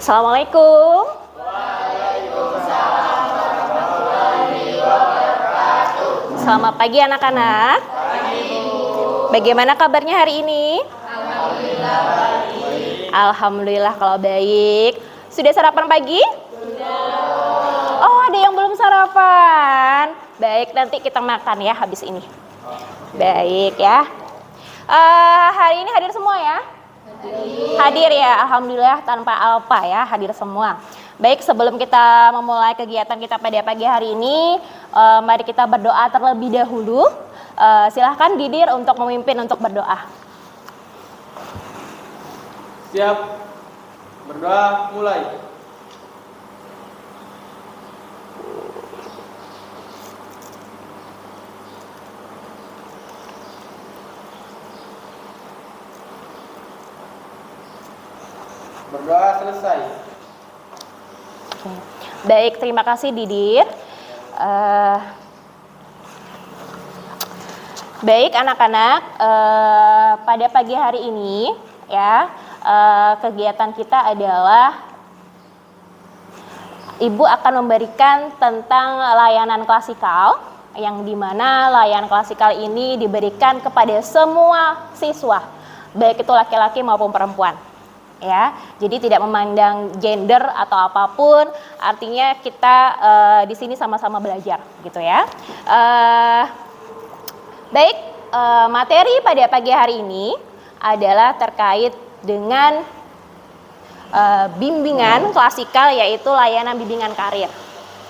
Assalamualaikum. Selamat pagi anak-anak. Bagaimana kabarnya hari ini? Alhamdulillah kalau baik. Sudah sarapan pagi? Sudah. Oh, ada yang belum sarapan. Baik, nanti kita makan ya habis ini. Baik ya. Hari ini hadir semua ya? Hadir ya, alhamdulillah tanpa alpa ya, hadir semua. Baik, sebelum kita memulai kegiatan kita pada pagi hari ini, mari kita berdoa terlebih dahulu. Silahkan Didir untuk memimpin untuk berdoa. Siap, berdoa mulai. Berdoa selesai. Baik, terima kasih Didir. Baik anak-anak, pada pagi hari ini ya, kegiatan kita adalah Ibu akan memberikan tentang layanan klasikal, yang dimana layanan klasikal ini diberikan kepada semua siswa, baik itu laki-laki maupun perempuan. Ya, jadi tidak memandang gender atau apapun, artinya kita di sini sama-sama belajar, gitu ya. Baik, materi pada pagi hari ini adalah terkait dengan bimbingan klasikal, yaitu layanan bimbingan karir.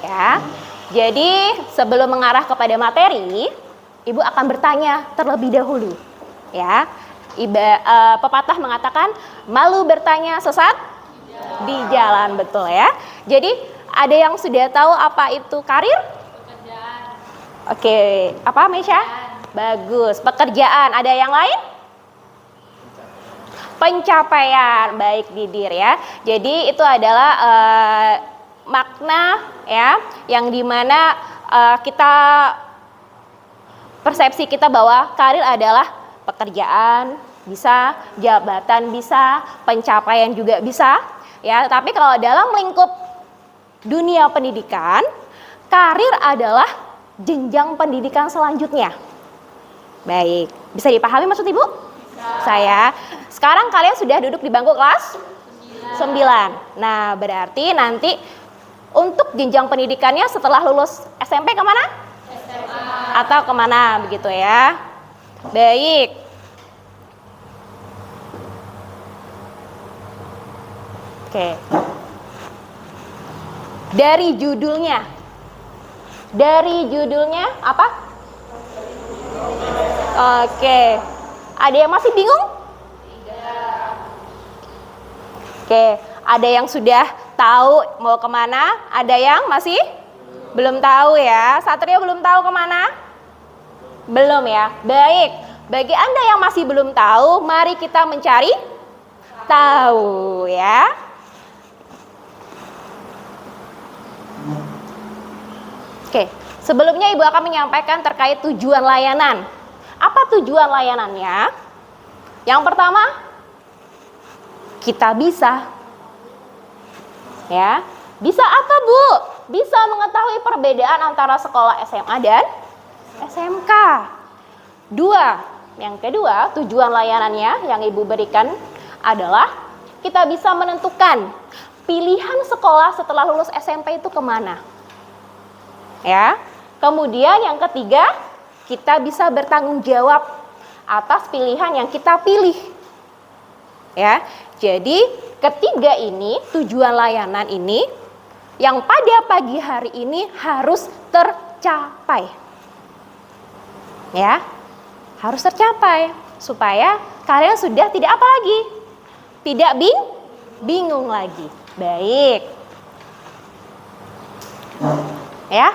Ya, jadi sebelum mengarah kepada materi, Ibu akan bertanya terlebih dahulu. Ya. Pepatah mengatakan malu bertanya sesat di jalan, betul ya. Jadi ada yang sudah tahu apa itu karir? Pekerjaan. Oke, apa Mesya? Bagus, pekerjaan. Ada yang lain? Pencapaian. Baik Didir ya. Jadi itu adalah makna ya, yang dimana kita persepsi kita bahwa karir adalah pekerjaan bisa, jabatan bisa, pencapaian juga bisa ya. Tapi kalau dalam lingkup dunia pendidikan, karir adalah jenjang pendidikan selanjutnya. Baik, bisa dipahami maksud Ibu? Bisa. Saya. Sekarang kalian sudah duduk di bangku kelas 9. Nah, berarti nanti untuk jenjang pendidikannya setelah lulus SMP kemana? SMA. Atau kemana begitu ya. Baik. Oke. Dari judulnya apa? Oke. Ada yang masih bingung? Tidak. Oke. Ada yang sudah tahu mau kemana? Ada yang masih belum tahu ya? Satria belum tahu kemana? Belum ya? Baik. Bagi Anda yang masih belum tahu, mari kita mencari tahu ya. Oke, sebelumnya Ibu akan menyampaikan terkait tujuan layanan. Apa tujuan layanannya? Yang pertama, kita bisa. Ya, bisa apa Bu? Bisa mengetahui perbedaan antara sekolah SMA dan SMK. Yang kedua, tujuan layanannya yang Ibu berikan adalah kita bisa menentukan pilihan sekolah setelah lulus SMP itu kemana. Ya. Kemudian yang ketiga, kita bisa bertanggung jawab atas pilihan yang kita pilih. Ya. Jadi ketiga ini, tujuan layanan ini yang pada pagi hari ini harus tercapai. Ya, harus tercapai supaya kalian sudah tidak apa lagi? Tidak bingung lagi. Baik. Ya.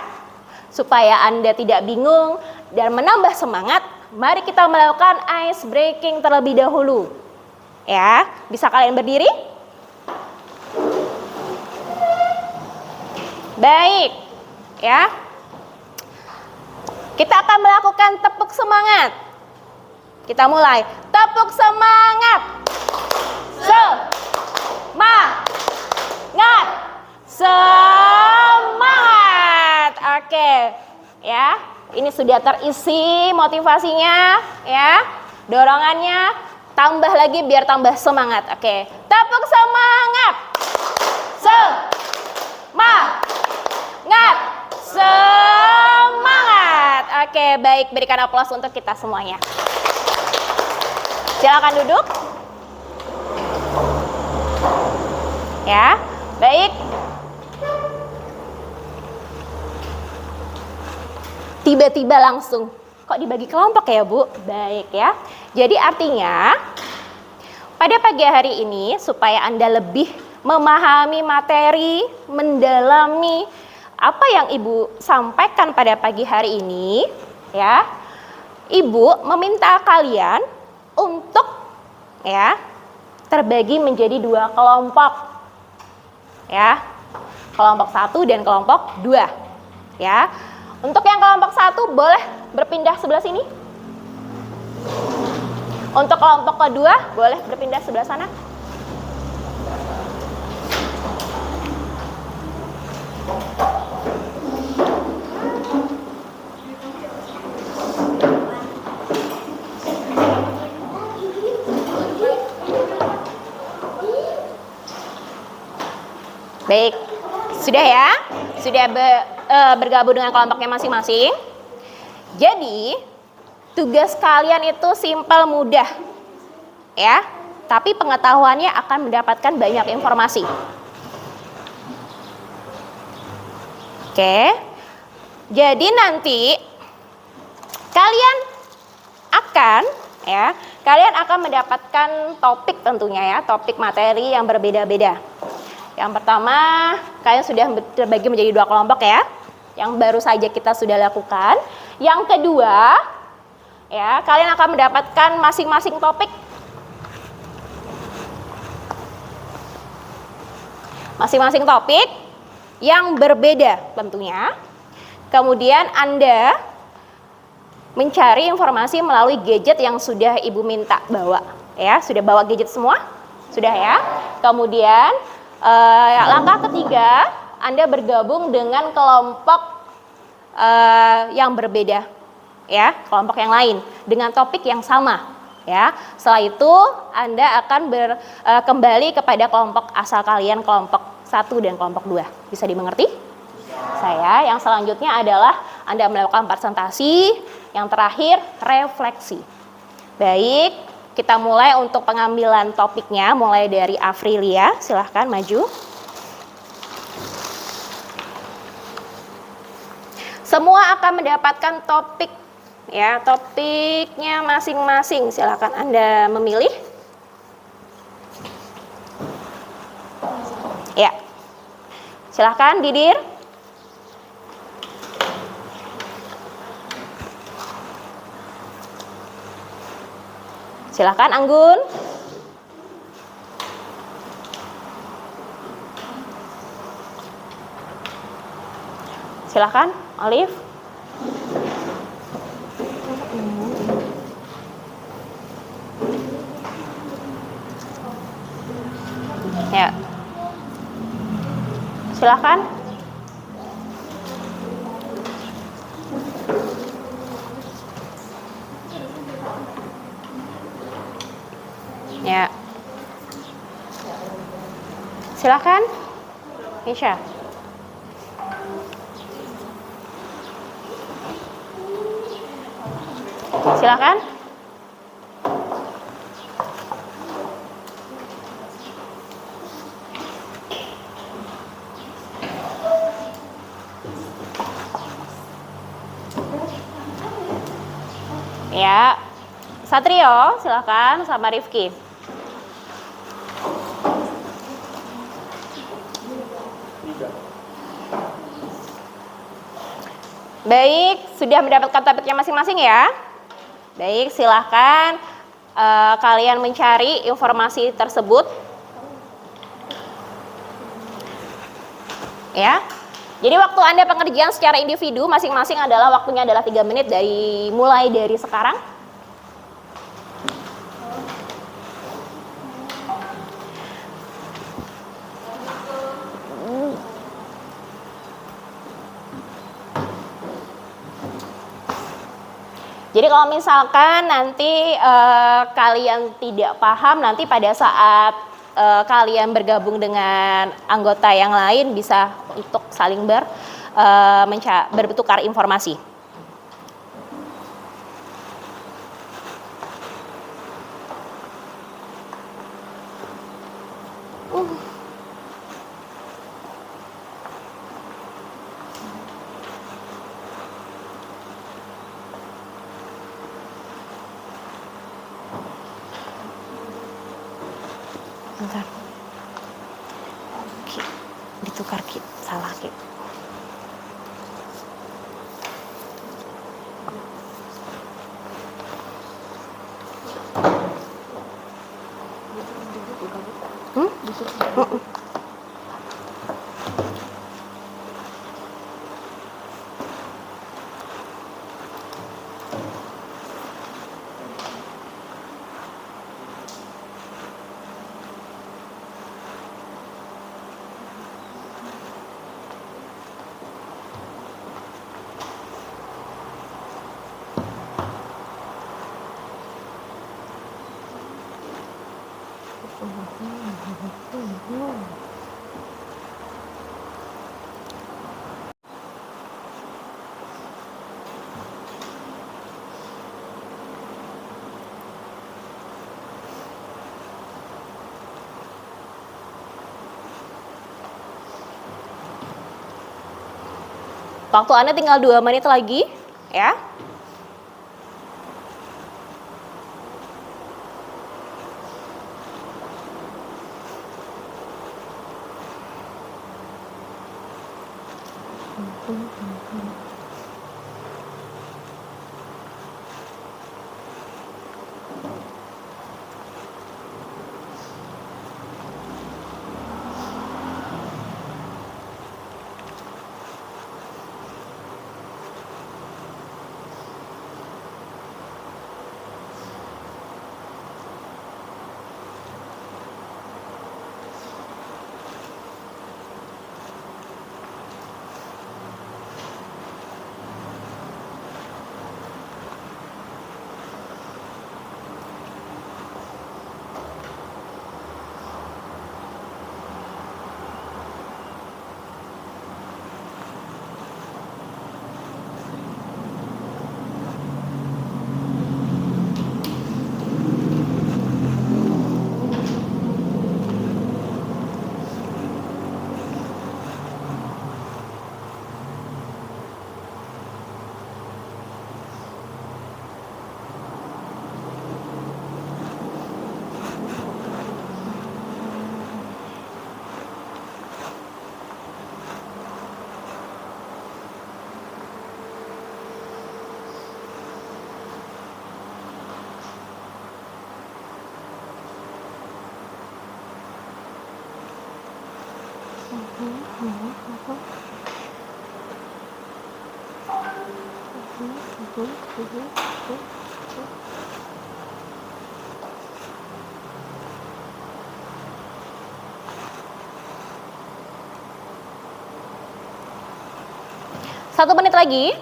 Supaya Anda tidak bingung dan menambah semangat, mari kita melakukan ice breaking terlebih dahulu. Ya, bisa kalian berdiri? Baik. Ya. Kita akan melakukan tepuk semangat. Kita mulai. Tepuk semangat. Semangat. sudah terisi motivasinya ya, dorongannya, tambah lagi biar tambah semangat. Oke, tepuk semangat. Semangat. Semangat. Oke, baik, berikan aplaus untuk kita semuanya. Silakan duduk. Ya, baik. Tiba-tiba langsung, kok dibagi kelompok ya Bu? Baik ya. Jadi artinya, pada pagi hari ini supaya Anda lebih memahami materi, mendalami apa yang Ibu sampaikan pada pagi hari ini, ya, Ibu meminta kalian untuk ya terbagi menjadi 2 kelompok, ya, kelompok 1 dan kelompok 2, ya. Untuk yang kelompok 1 boleh berpindah sebelah sini. Untuk kelompok kedua boleh berpindah sebelah sana. Baik, sudah ya? Sudah bergabung dengan kelompoknya masing-masing. Jadi, tugas kalian itu simpel, mudah. Ya, tapi pengetahuannya akan mendapatkan banyak informasi. Oke. Jadi nanti kalian akan mendapatkan topik tentunya ya, topik materi yang berbeda-beda. Yang pertama, kalian sudah terbagi menjadi 2 kelompok ya, yang baru saja kita sudah lakukan. Yang kedua, ya, kalian akan mendapatkan masing-masing topik. Masing-masing topik yang berbeda tentunya. Kemudian Anda mencari informasi melalui gadget yang sudah Ibu minta bawa. Ya, sudah bawa gadget semua? Sudah ya? Kemudian langkah ketiga, Anda bergabung dengan kelompok yang berbeda, ya, kelompok yang lain dengan topik yang sama, ya. Setelah itu Anda akan kembali kepada kelompok asal kalian, kelompok 1 dan kelompok 2. Bisa dimengerti? Saya yang selanjutnya adalah Anda melakukan presentasi, yang terakhir refleksi. Baik. Kita mulai untuk pengambilan topiknya, mulai dari Afrilia, silahkan maju. Semua akan mendapatkan topik, ya, topiknya masing-masing. Silahkan Anda memilih. Ya, silahkan Didir. Silakan Anggun. Silakan Olive. Ya. Silakan. Ya. Silakan. Nisha. Silakan. Ya. Satrio, silakan sama Rifki. Baik, sudah mendapatkan topiknya masing-masing ya. Baik, silahkan kalian mencari informasi tersebut. Ya. Jadi waktu Anda pengerjaan secara individu masing-masing waktunya adalah 3 menit mulai dari sekarang. Jadi kalau misalkan nanti kalian tidak paham, nanti pada saat kalian bergabung dengan anggota yang lain bisa untuk saling bertukar informasi. Bentar. Oke, ditukar Ki, salah Ki. Waktu Anda tinggal 2 menit lagi, ya. Satu menit lagi.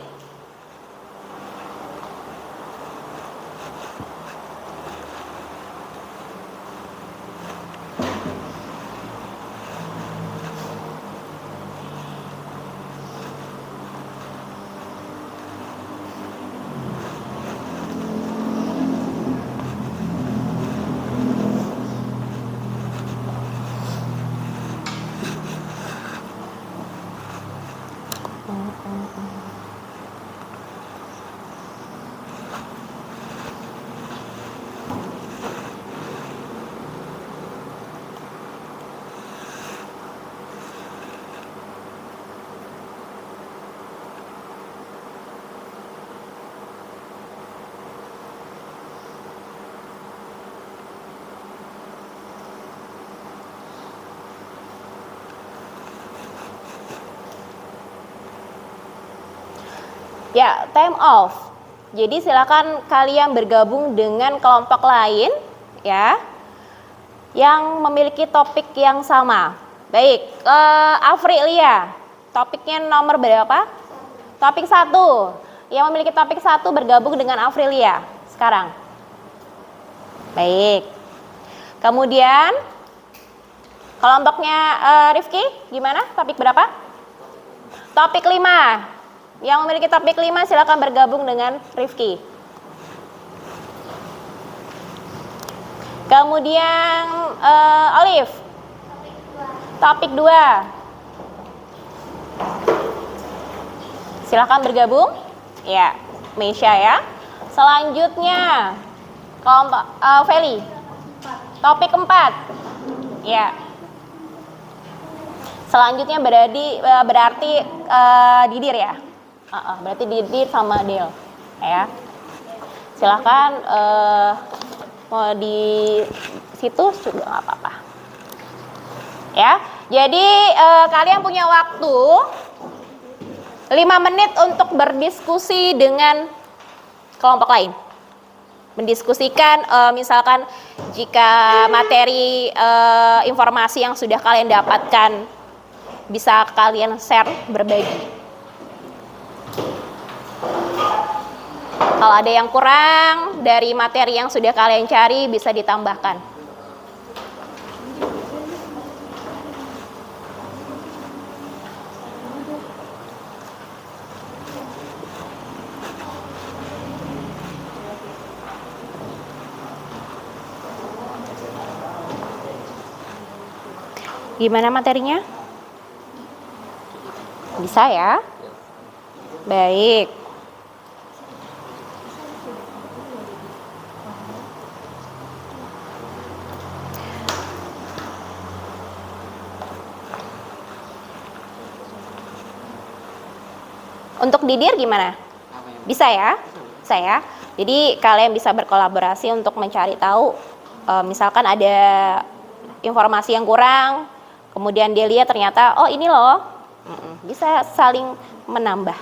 Ya, time off. Jadi silakan kalian bergabung dengan kelompok lain ya yang memiliki topik yang sama. Baik, Afrilia, topiknya nomor berapa? Topik 1. yang memiliki topik 1 bergabung dengan Afrilia sekarang? Baik. Kemudian kelompoknya Rifki gimana? Topik berapa? Topik 5. Yang memiliki topik 5 silakan bergabung dengan Rifki. Kemudian Olive. Topik 2. Silakan bergabung. Ya, Meisha ya. Selanjutnya kelompok Feli. Topik 4. Ya. Selanjutnya berarti Didir ya. Berarti Didir sama Del ya. Silakan mau di situ juga nggak apa-apa. Ya. Jadi kalian punya waktu 5 menit untuk berdiskusi dengan kelompok lain. Mendiskusikan misalkan jika materi informasi yang sudah kalian dapatkan bisa kalian share, berbagi. Kalau ada yang kurang dari materi yang sudah kalian cari bisa ditambahkan. Gimana materinya? Bisa ya? Baik. Untuk Didir gimana? Bisa ya? Bisa ya? Jadi kalian bisa berkolaborasi untuk mencari tahu misalkan ada informasi yang kurang, kemudian dia lihat ternyata oh ini loh, bisa saling menambah.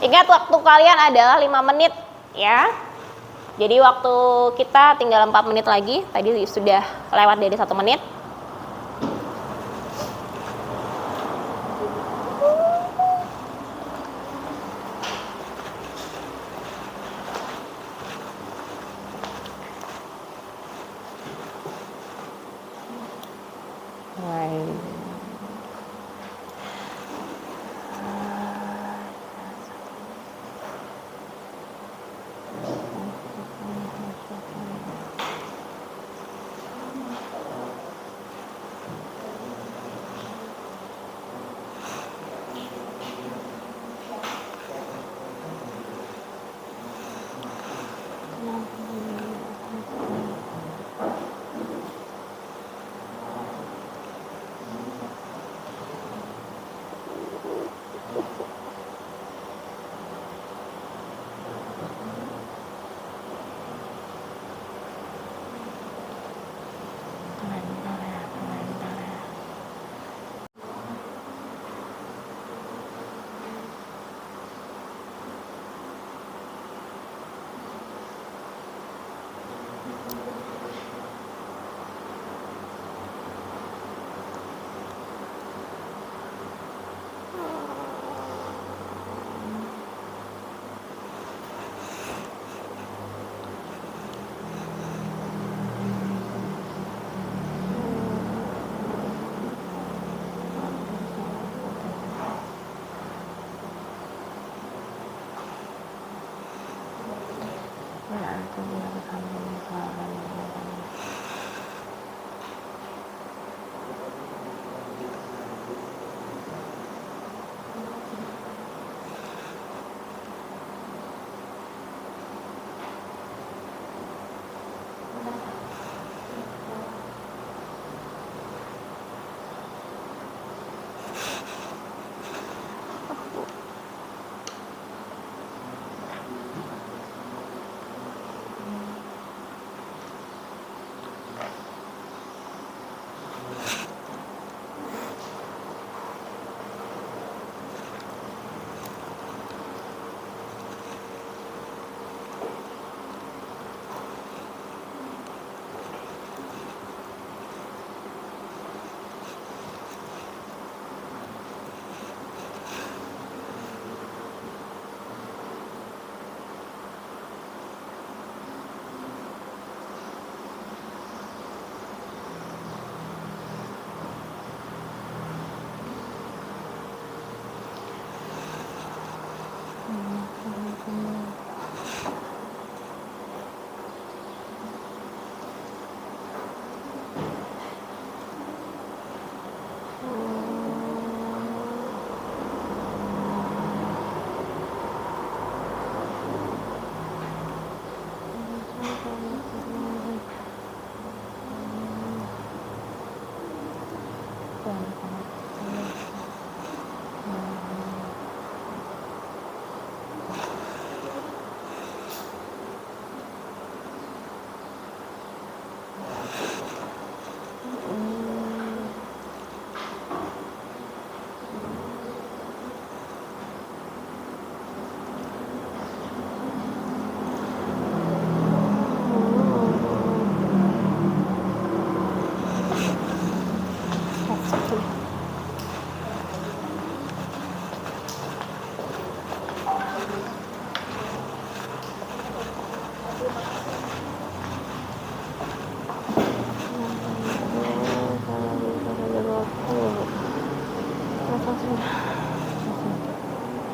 Ingat waktu kalian adalah 5 menit ya. Jadi waktu kita tinggal 4 menit lagi. Tadi sudah lewat dari 1 menit.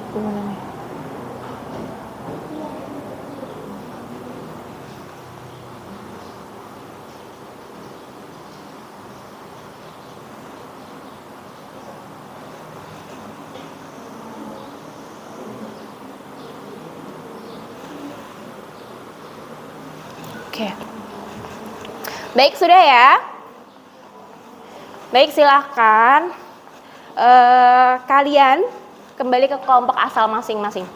Gimana nih? Oke. Baik, sudah ya. Baik, silahkan kalian kembali ke kelompok asal masing-masing.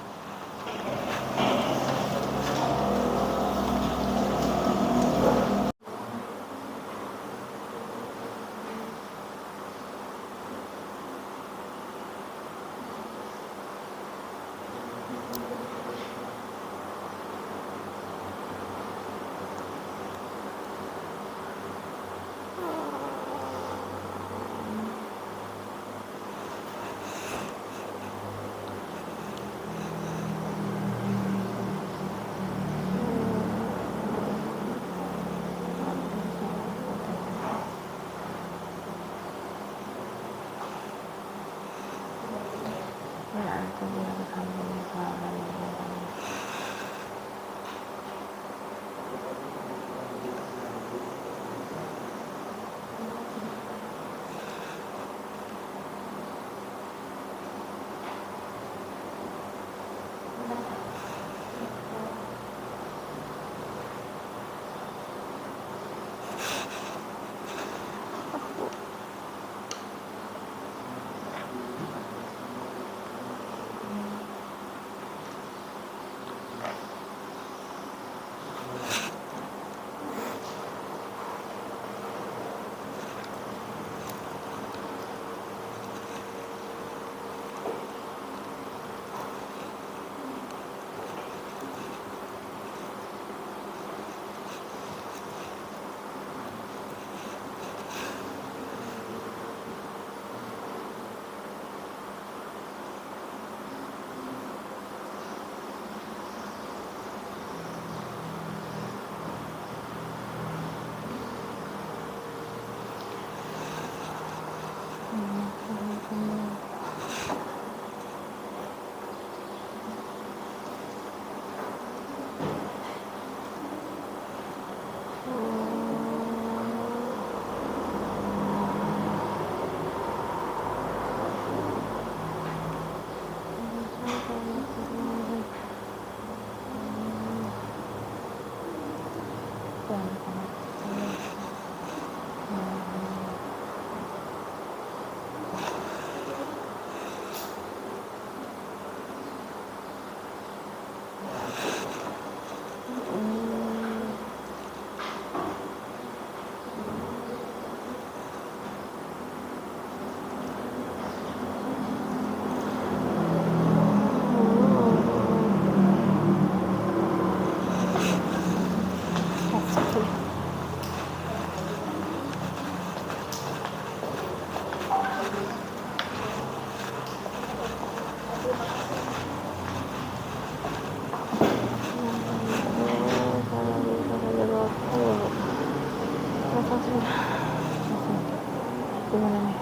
Gimana nih?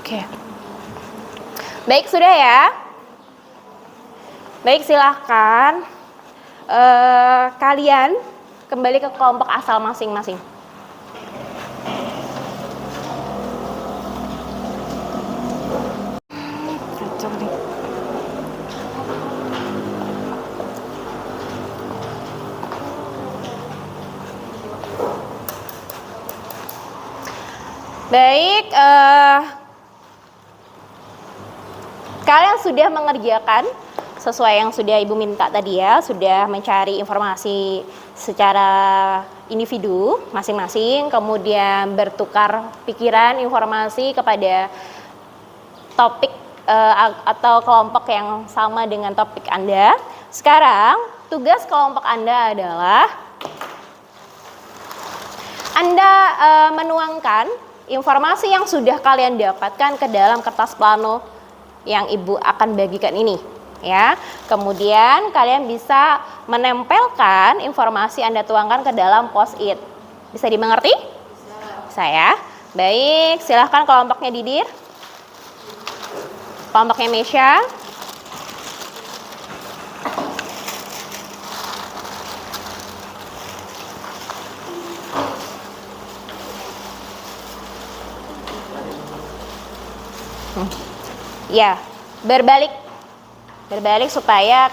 Oke. Baik, sudah ya. Baik, silahkan kalian kembali ke kelompok asal masing-masing. Baik, kalian sudah mengerjakan sesuai yang sudah Ibu minta tadi ya, sudah mencari informasi secara individu masing-masing, kemudian bertukar pikiran, informasi kepada topik atau kelompok yang sama dengan topik Anda. Sekarang, tugas kelompok Anda adalah Anda menuangkan informasi yang sudah kalian dapatkan ke dalam kertas plano yang Ibu akan bagikan ini, ya. Kemudian kalian bisa menempelkan informasi Anda tuangkan ke dalam post-it. Bisa dimengerti? Bisa ya. Baik, silahkan kelompoknya Didir. Kelompoknya Mesya. Ya, berbalik supaya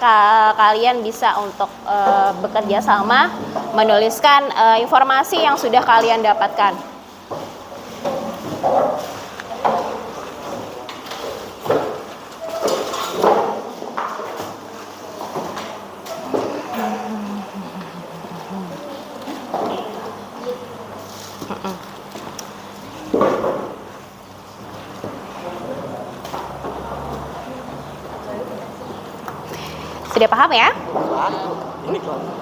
kalian bisa untuk bekerja sama menuliskan informasi yang sudah kalian dapatkan. Sudah paham ya? Ini kelompok.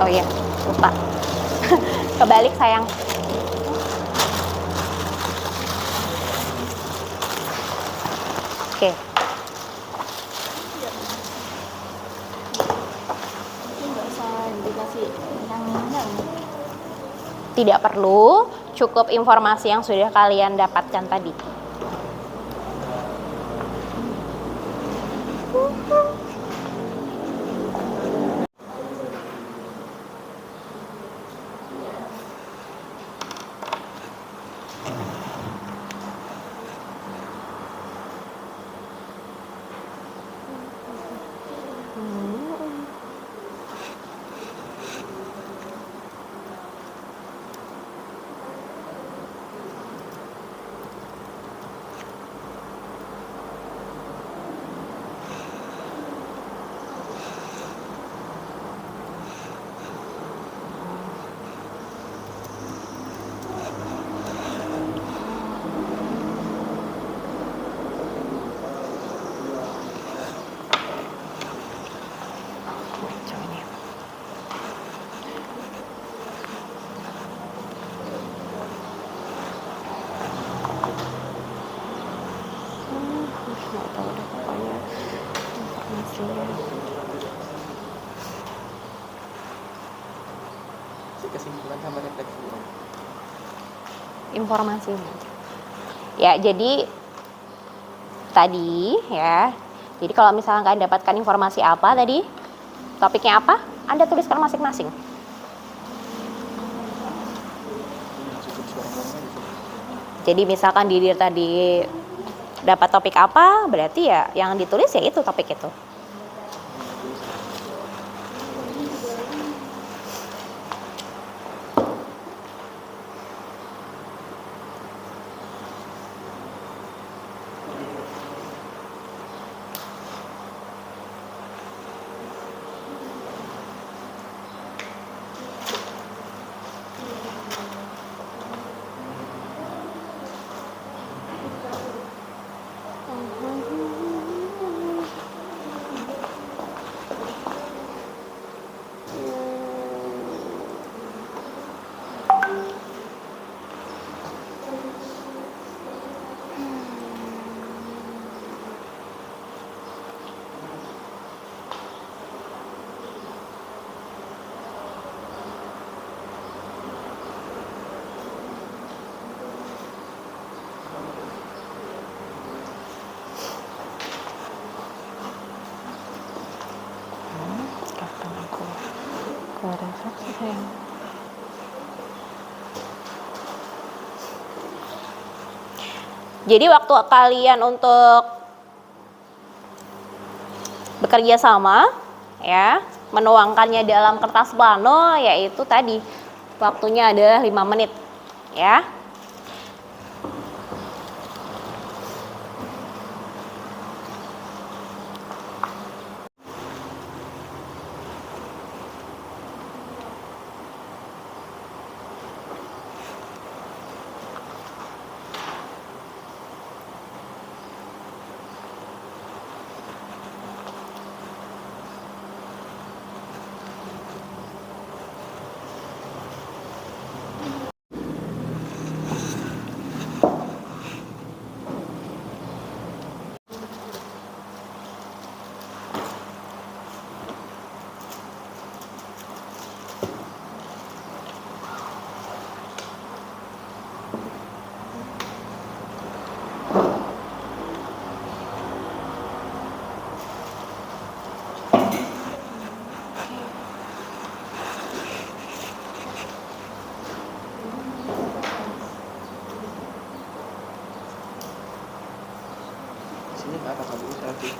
Oh iya, lupa. Kebalik sayang. Oke. Tidak perlu, cukup informasi yang sudah kalian dapatkan tadi. Kesimpulan sama refleksi. Informasi. Ya, jadi tadi ya. Jadi kalau misalnya kalian dapatkan informasi apa tadi, topiknya apa, Anda tuliskan masing-masing. Jadi misalkan Didir tadi dapat topik apa, berarti ya yang ditulis ya itu topik itu. Jadi waktu kalian untuk bekerja sama, ya, menuangkannya dalam kertas plano, yaitu tadi waktunya adalah 5 menit, ya. Sini ke atas dulu selfie.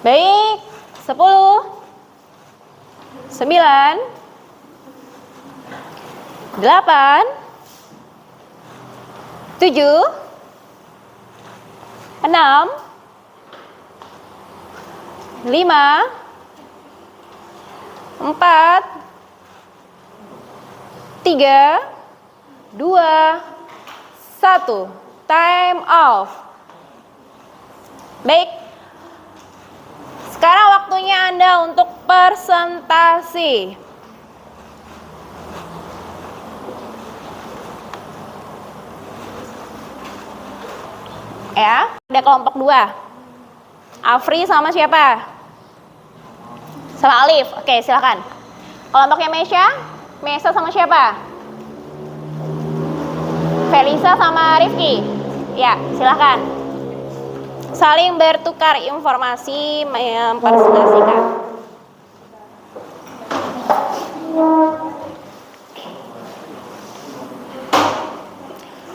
Baik, 10, 9, 8, 7, 6, 5, 4, 3, 2, 1. Time off. Baik. Sekarang waktunya Anda untuk presentasi. Ya, ada kelompok 2. Afri sama siapa? Sama Alif. Oke, silakan. Kelompoknya Mesa sama siapa? Felisa sama Rifki. Ya, silakan. Saling bertukar informasi, mempresentasikan.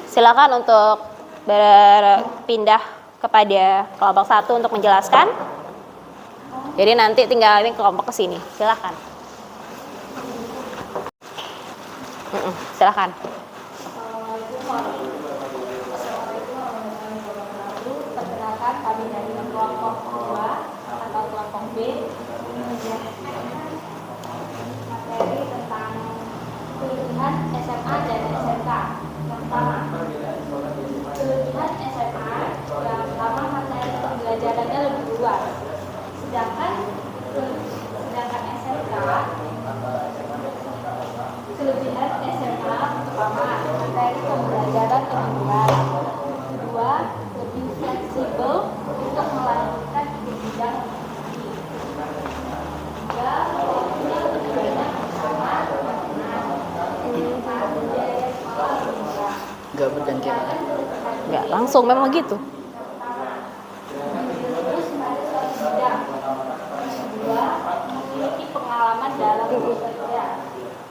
Silakan untuk berpindah kepada kelompok 1 untuk menjelaskan. Jadi nanti tinggal ini kelompok ke sini. Silakan. Silakan. Perkenalkan kami dari kelompok 2 atau kelompok B materi tentang kelebihan SMA dan SMK. Yang pertama, kelebihan SMA yang pertama materi pembelajarannya lebih luas, sedangkan SMK kelebihan SMA pertama materi pembelajaran lebih luas, kedua lebih fleksibel untuk melanjutkan di bidang studi, tiga waktunya lebih banyak bersama teman-teman, empat biaya sekolah lebih murah. Nggak bergantian. Nggak langsung, memang gitu. Terus pada suatu bidang. Kedua, memiliki pengalaman dalam bekerja.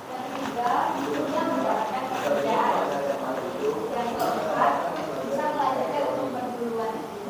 Yang ketiga, punya mendapatkan pekerjaan. Yang keempat, bisa melanjutkan untuk perguruan tinggi.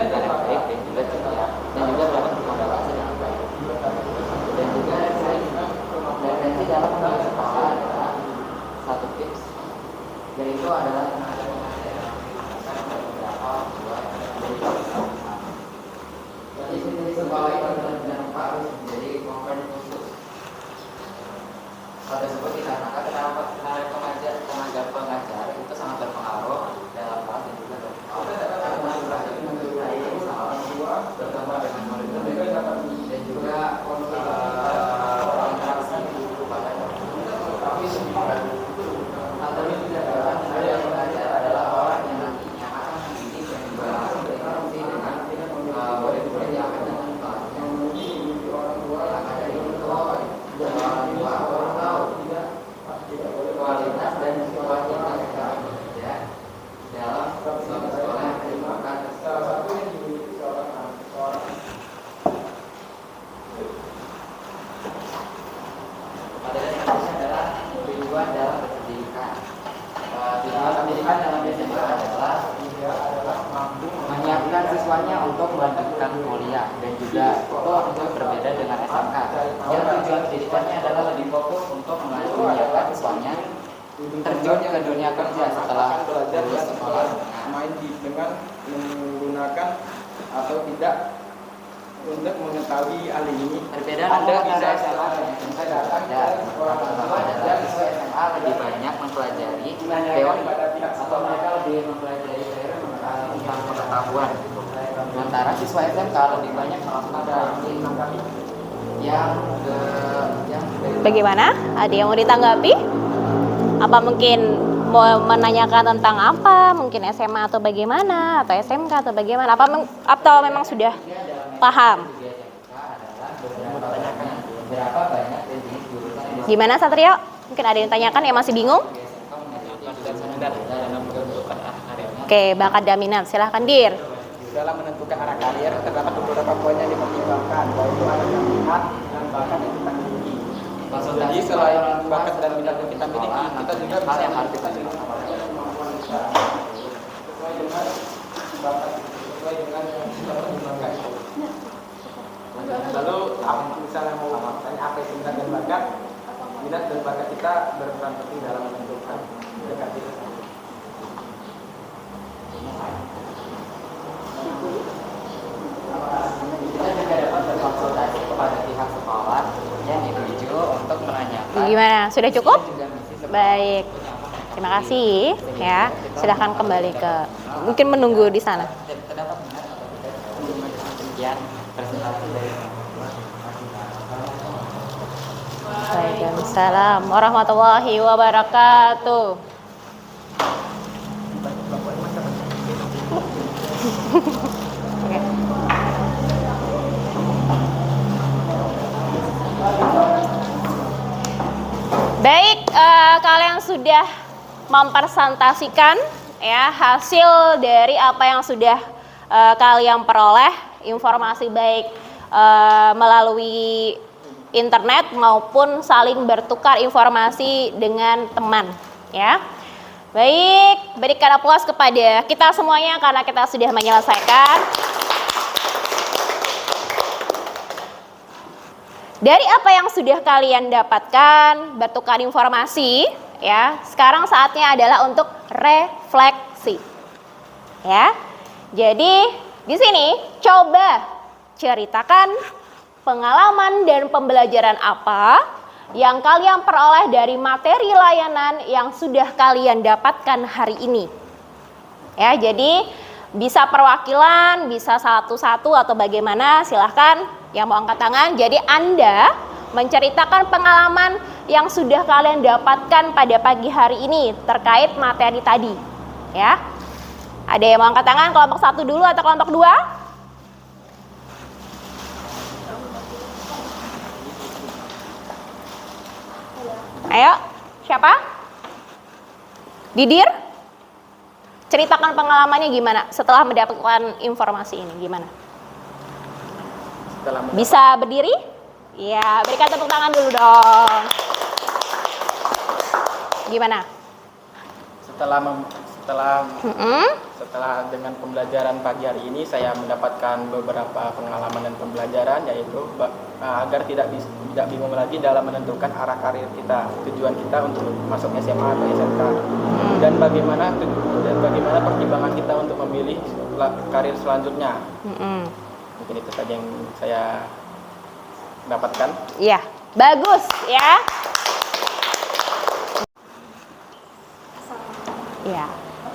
dengan yang baik dan juga ceria, dan juga dapat berkomunikasi dengan baik. Dan juga referensi dalam memilih sekolah adalah satu tips, yaitu adalah beberapa buat jadi sekolah itu benar-benar harus menjadi concern khusus. Hal tersebut dikarenakan tenaga pengajar itu sangat berpengaruh dalam kelas dan juga bertemu dengan murid-murid dan juga interaksi pada tenaga pengajar adalah orang yang nantinya akan mendidik dan juga berinteraksi dengan murid-murid yang akan datang ke kelasnya. Maka dari itu kualitas dan kuantitas secara berbeda dalam suatu sekolah yang merupakan materi yang adalah tujuan dalam pendidikan. Tujuan pendidikan dalam SMA adalah menyiapkan siswanya untuk melanjutkan kuliah dan juga untuk berbeda dengan SMK. Yang tujuan pendidikannya adalah lebih fokus untuk menyiapkan siswanya terjun ke dunia kerja setelah lulus sekolah. Main dengan menggunakan atau tidak untuk mengetahui hal ini. Perbedaan antara SMA dan SMK adalah siswa SMA lebih banyak mempelajari teori atau mereka lebih mempelajari teori tentang pengetahuan. Sementara siswa SMK lebih banyak melakukan yang Bagaimana? Ada yang mau ditanggapi? Apa mungkin mau menanyakan tentang apa? Mungkin SMA atau bagaimana? Atau SMK atau bagaimana? Atau memang sudah paham? Gimana Satrio? Mungkin ada yang tanyakan yang masih bingung? Oke, bakat dan minat. Silahkan Dir. Dalam menentukan arah karier terdapat beberapa poin yang dipertimbangkan, baik bakat dan minat dan bakat yang kita miliki. Jadi selain bakat dan minat yang kita miliki, kita juga bisa harus kita miliki sesuai dengan bakat, sesuai dengan yang kita pertimbangkan. Lalu misalnya mau tanya apa itu minat dan bakat kita berperan penting dalam menentukan bakat kita. Kita juga dapat berkonsultasi kepada pihak sekolah yang dituju untuk menanyakan. Gimana? Sudah cukup? Baik. Terima kasih ya. Silahkan kembali ke mungkin menunggu di sana. Terdapat benar atau tidak sekian presentasi dari Waalaikumsalam warahmatullahi wabarakatuh. Oke. Baik, kalian sudah mempresentasikan ya hasil dari apa yang sudah kalian peroleh, informasi baik melalui internet maupun saling bertukar informasi dengan teman ya. Baik, berikan aplaus kepada kita semuanya karena kita sudah menyelesaikan. Dari apa yang sudah kalian dapatkan, bertukar informasi, ya. Sekarang saatnya adalah untuk refleksi. Ya. Jadi, di sini coba ceritakan pengalaman dan pembelajaran apa yang kalian peroleh dari materi layanan yang sudah kalian dapatkan hari ini. Ya, jadi bisa perwakilan, bisa satu-satu atau bagaimana, silahkan yang mau angkat tangan. Jadi Anda menceritakan pengalaman yang sudah kalian dapatkan pada pagi hari ini terkait materi tadi. Ya, ada yang mau angkat tangan, kelompok 1 dulu atau kelompok 2? Ayo, siapa? Didir? Ceritakan pengalamannya gimana setelah mendapatkan informasi ini, gimana? Bisa berdiri? Ya, berikan tepuk tangan dulu dong. Gimana? Setelah dengan pembelajaran pagi hari ini saya mendapatkan beberapa pengalaman dan pembelajaran, yaitu agar tidak bingung lagi dalam menentukan arah karir kita, tujuan kita untuk masuk SMA atau SMK, dan bagaimana pertimbangan kita untuk memilih karir selanjutnya. Mungkin itu saja yang saya dapatkan. Iya, bagus ya. Iya.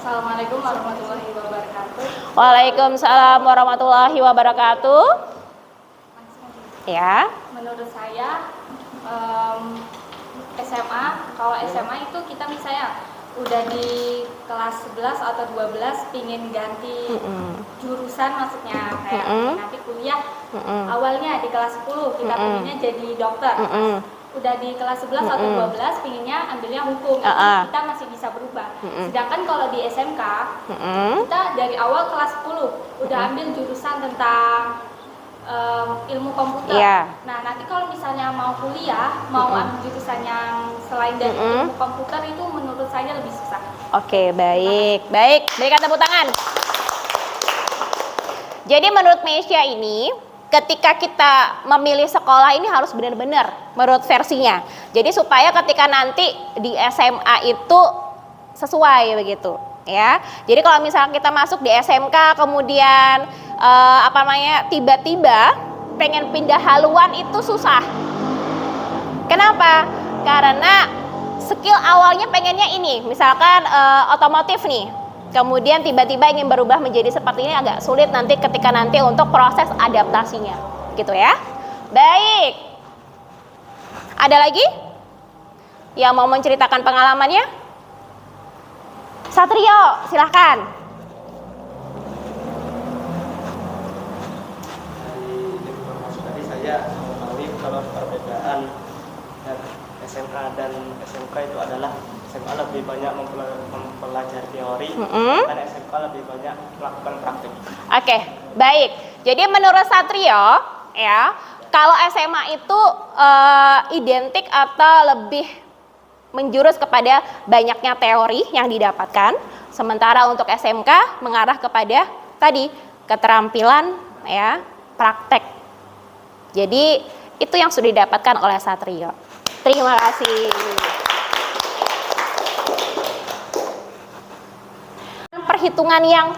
Assalamualaikum warahmatullahi wabarakatuh. Waalaikumsalam warahmatullahi wabarakatuh. Ya. Menurut saya SMA, kalau SMA itu kita misalnya udah di kelas 11 atau 12 pingin ganti jurusan, maksudnya kayak nanti kuliah awalnya di kelas 10 kita pinginnya jadi dokter. Udah di kelas 11 atau 12 pinginnya ambilnya hukum, kita masih bisa berubah. Sedangkan kalau di SMK kita dari awal kelas 10 udah ambil jurusan tentang ilmu komputer. Nah, nanti kalau misalnya mau kuliah, mau ambil jurusan yang selain dari ilmu komputer, itu menurut saya lebih susah. Oke, baik. Berikan tepuk tangan. Jadi menurut Meisya ini, ketika kita memilih sekolah ini harus benar-benar menurut versinya. Jadi supaya ketika nanti di SMA itu sesuai begitu, ya. Jadi kalau misalnya kita masuk di SMK kemudian tiba-tiba pengen pindah haluan itu susah. Kenapa? Karena skill awalnya pengennya ini, misalkan otomotif nih. Kemudian tiba-tiba ingin berubah menjadi seperti ini, agak sulit nanti ketika nanti untuk proses adaptasinya, gitu ya. Baik. Ada lagi yang mau menceritakan pengalamannya? Satrio, silahkan. Dari informasi tadi saya mengetahui kalau perbedaan SMA dan SMK itu adalah SMA lebih banyak mempelajari teori dan SMK lebih banyak melakukan praktik. Oke, baik. Jadi menurut Satrio, ya, kalau SMA itu identik atau lebih menjurus kepada banyaknya teori yang didapatkan, sementara untuk SMK mengarah kepada tadi keterampilan, ya, praktek. Jadi itu yang sudah didapatkan oleh Satrio. Terima kasih. Perhitungan yang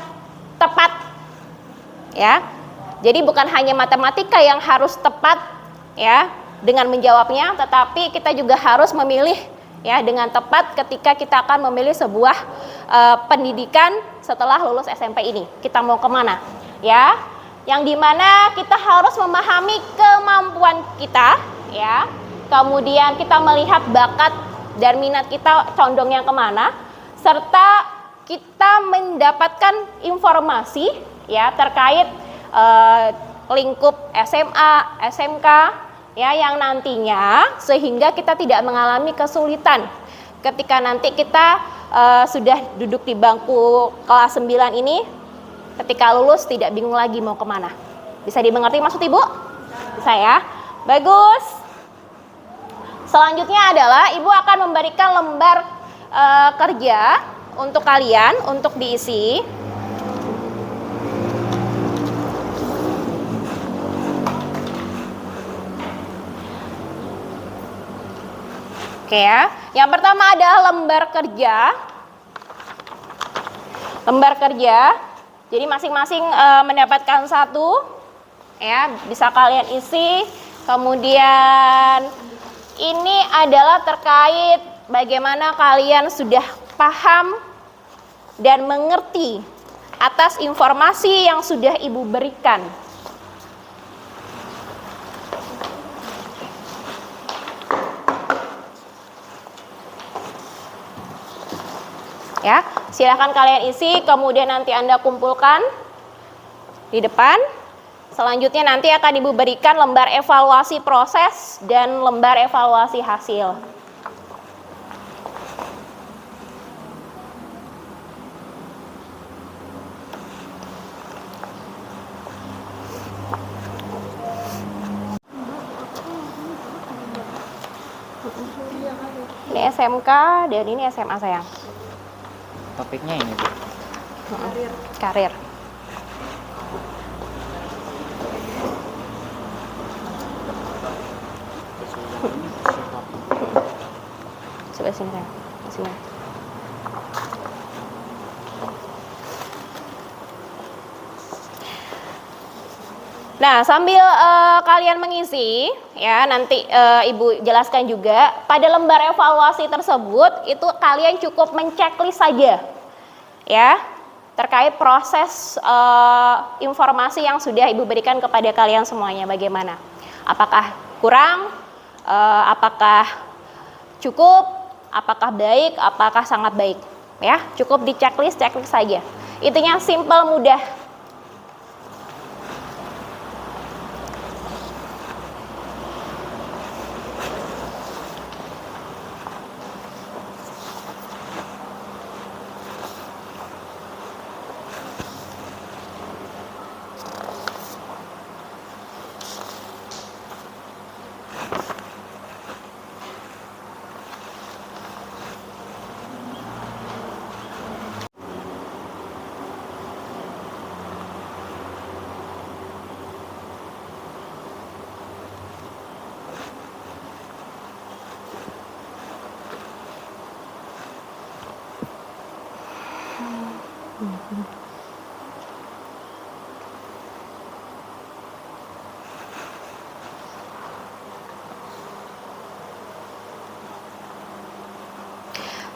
tepat, ya. Jadi bukan hanya matematika yang harus tepat, ya, dengan menjawabnya, tetapi kita juga harus memilih, ya, dengan tepat ketika kita akan memilih sebuah pendidikan setelah lulus SMP ini. Kita mau kemana, ya? Yang dimana kita harus memahami kemampuan kita, ya. Kemudian kita melihat bakat dan minat kita condongnya kemana, serta kita mendapatkan informasi, ya, terkait lingkup SMA, SMK, ya, yang nantinya sehingga kita tidak mengalami kesulitan ketika nanti kita sudah duduk di bangku kelas 9 ini, ketika lulus tidak bingung lagi mau kemana. Bisa dimengerti maksud Ibu? Bisa, ya? Bagus. Selanjutnya adalah Ibu akan memberikan lembar kerja untuk kalian untuk diisi. Oke, ya. Yang pertama adalah lembar kerja. Lembar kerja. Jadi masing-masing mendapatkan satu, ya, bisa kalian isi. Kemudian ini adalah terkait bagaimana kalian sudah paham dan mengerti atas informasi yang sudah Ibu berikan. Ya, silakan kalian isi, kemudian nanti Anda kumpulkan di depan. Selanjutnya nanti akan Ibu berikan lembar evaluasi proses dan lembar evaluasi hasil. Ini SMK dan ini SMA sayang. topiknya ini Bu. Karir. Coba sini kan, sini. Nah, sambil kalian mengisi, ya nanti Ibu jelaskan juga pada lembar evaluasi tersebut itu kalian cukup menceklis saja, ya terkait proses informasi yang sudah Ibu berikan kepada kalian semuanya bagaimana, apakah kurang, apakah cukup, apakah baik, apakah sangat baik, ya cukup diceklis saja. Intinya simple, mudah.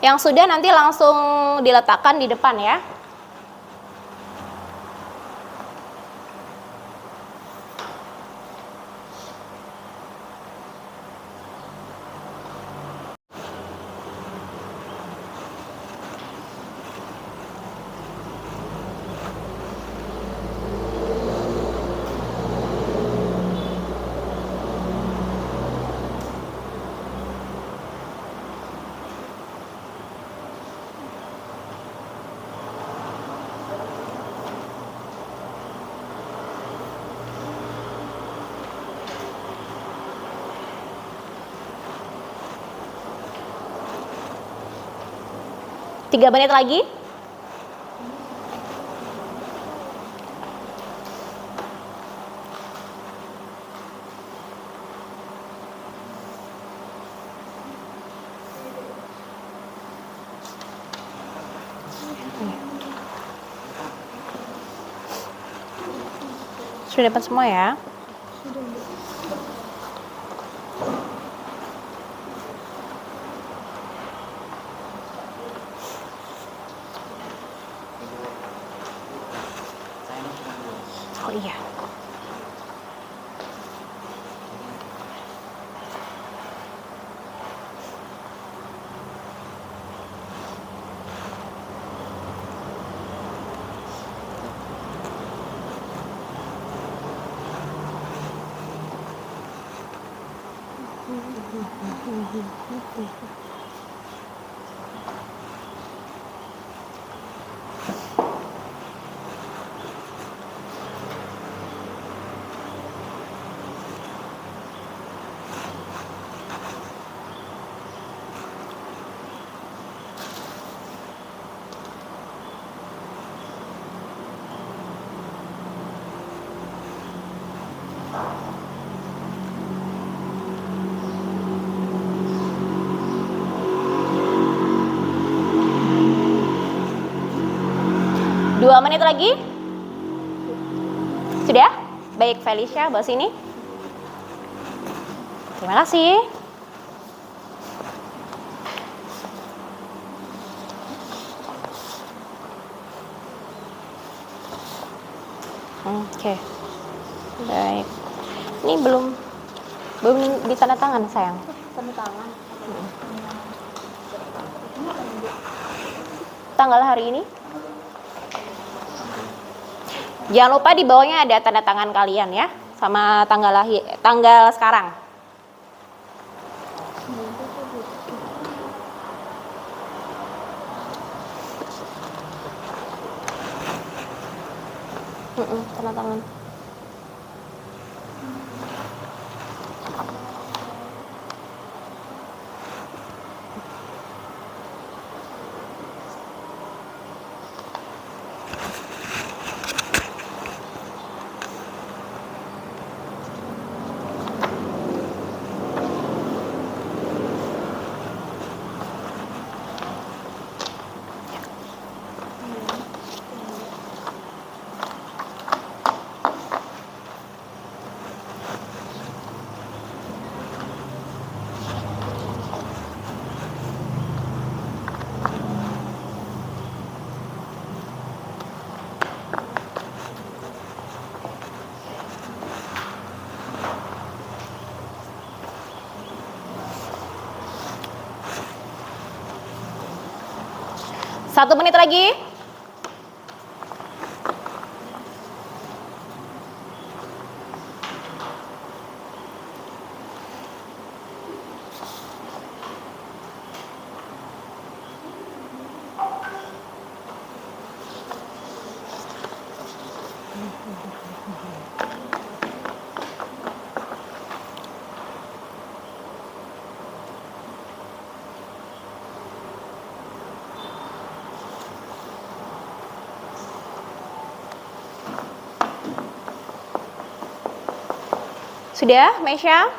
Yang sudah nanti langsung diletakkan di depan ya. Tiga menit lagi. Sudah dapat semua ya? Oh iya. Dua menit lagi. Sudah? Baik Felicia, bawa sini. Terima kasih. Oke. Baik. Ini belum ditandatangan sayang. Tanda tangan. Tanggal hari ini. Jangan lupa di bawahnya ada tanda tangan kalian ya, sama tanggal lahir, tanggal sekarang. Tanda tangan. 1 menit lagi. Sudah, Mesya?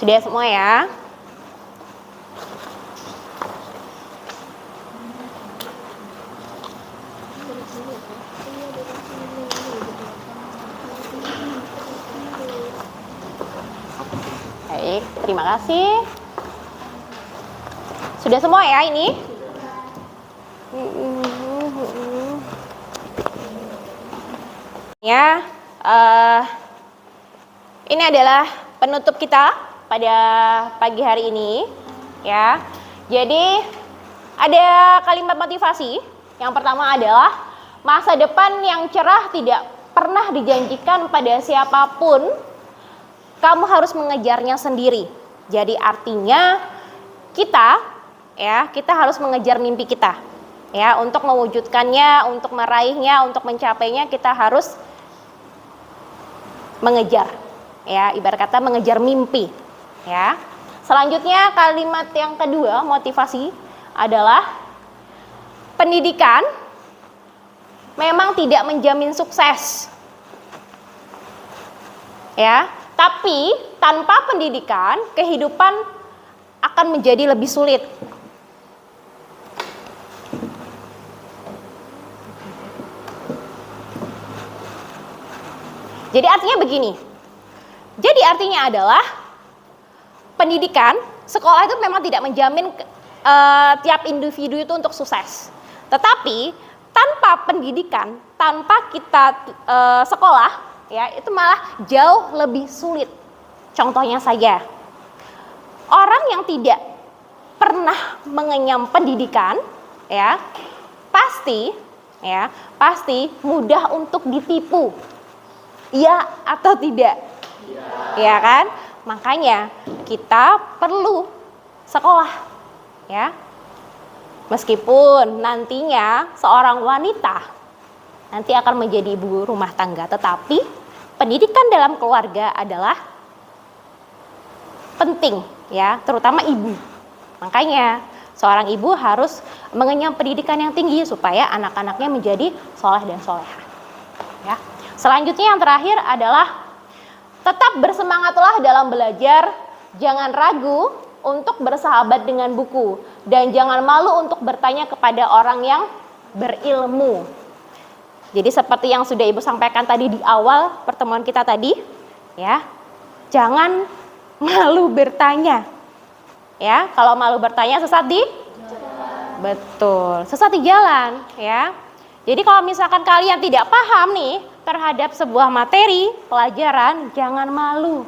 Sudah semua ya? Baik, terima kasih. Sudah semua ya ini? Ya, ini adalah penutup kita pada pagi hari ini, ya. Jadi ada kalimat motivasi. Yang pertama adalah masa depan yang cerah tidak pernah dijanjikan pada siapapun. Kamu harus mengejarnya sendiri. Jadi artinya kita harus mengejar mimpi kita. Ya, untuk mewujudkannya, untuk meraihnya, untuk mencapainya kita harus mengejar. Ya, ibarat kata mengejar mimpi. Ya. Selanjutnya kalimat yang kedua motivasi adalah pendidikan memang tidak menjamin sukses. Ya, tapi tanpa pendidikan kehidupan akan menjadi lebih sulit. Jadi artinya begini. Jadi artinya adalah pendidikan, sekolah itu memang tidak menjamin tiap individu itu untuk sukses. Tetapi tanpa pendidikan, tanpa kita sekolah, ya itu malah jauh lebih sulit. Contohnya saja, orang yang tidak pernah mengenyam pendidikan, ya pasti mudah untuk ditipu. Iya atau tidak? Ya kan? Makanya kita perlu sekolah, ya. Meskipun nantinya seorang wanita nanti akan menjadi ibu rumah tangga, tetapi pendidikan dalam keluarga adalah penting, ya, terutama ibu. Makanya seorang ibu harus mengenyam pendidikan yang tinggi supaya anak-anaknya menjadi soleh dan soleha. Ya. Selanjutnya yang terakhir adalah tetap bersemangatlah dalam belajar, jangan ragu untuk bersahabat dengan buku, dan jangan malu untuk bertanya kepada orang yang berilmu. Jadi seperti yang sudah Ibu sampaikan tadi di awal pertemuan kita tadi, ya, jangan malu bertanya. Ya, kalau malu bertanya sesat di jalan. Betul, sesat di jalan, ya. Jadi kalau misalkan kalian tidak paham nih terhadap sebuah materi pelajaran, jangan malu.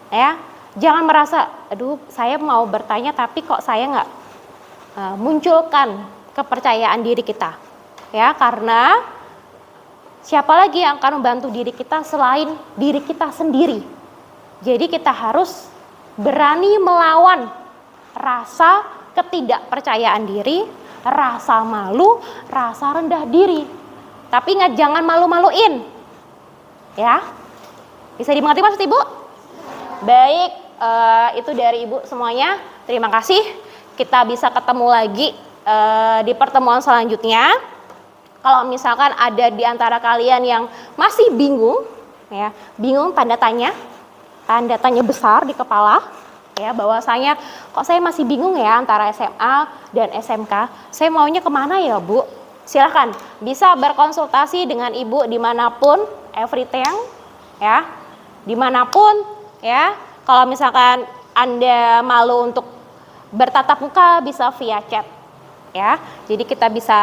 Ya, jangan merasa, aduh saya mau bertanya tapi kok saya nggak munculkan kepercayaan diri kita. Ya, karena siapa lagi yang akan membantu diri kita selain diri kita sendiri. Jadi kita harus berani melawan rasa ketidakpercayaan diri, rasa malu, rasa rendah diri. Tapi ingat, jangan malu-maluin. Ya. Bisa dimengerti maksud Ibu? Baik, itu dari Ibu semuanya. Terima kasih. Kita bisa ketemu lagi di pertemuan selanjutnya. Kalau misalkan ada di antara kalian yang masih bingung, ya, bingung tanda tanya besar di kepala, ya, bahwasanya kok saya masih bingung ya antara SMA dan SMK, saya maunya kemana ya Bu? Silahkan, bisa berkonsultasi dengan Ibu dimanapun, everything, ya, dimanapun, ya. Kalau misalkan Anda malu untuk bertatap muka, bisa via chat, ya. Jadi kita bisa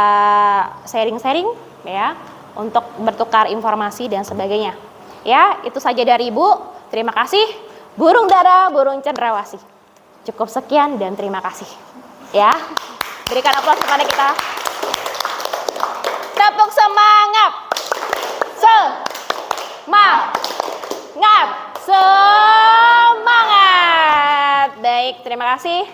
sharing-sharing, ya, untuk bertukar informasi dan sebagainya. Ya, itu saja dari Ibu. Terima kasih, burung dara, burung cendrawasih. Cukup sekian dan terima kasih. Ya, berikan aplaus kepada kita. Tepuk semangat. Semangat. Baik, terima kasih.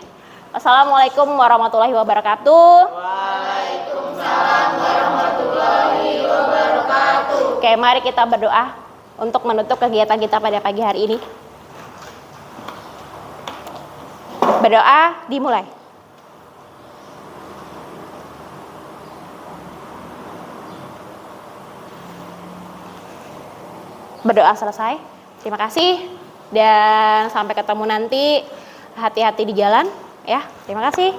Wassalamualaikum warahmatullahi wabarakatuh. Waalaikumsalam warahmatullahi wabarakatuh. Oke, mari kita berdoa untuk menutup kegiatan kita pada pagi hari ini. Berdoa dimulai. Berdoa selesai. Terima kasih dan sampai ketemu nanti. Hati-hati di jalan, ya. Terima kasih.